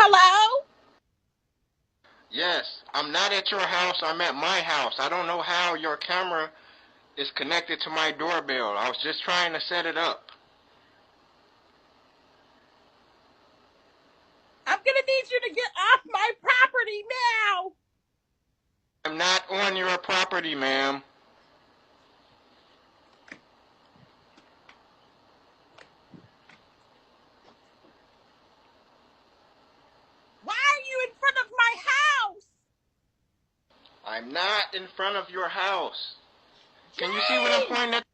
Hello? Yes, I'm not at your house. I'm at my house. I don't know how your camera is connected to my doorbell. I was just trying to set it up. I'm gonna need you to get off my property now! I'm not on your property, ma'am. Why are you in front of my house? I'm not in front of your house. Can you see what I'm pointing at?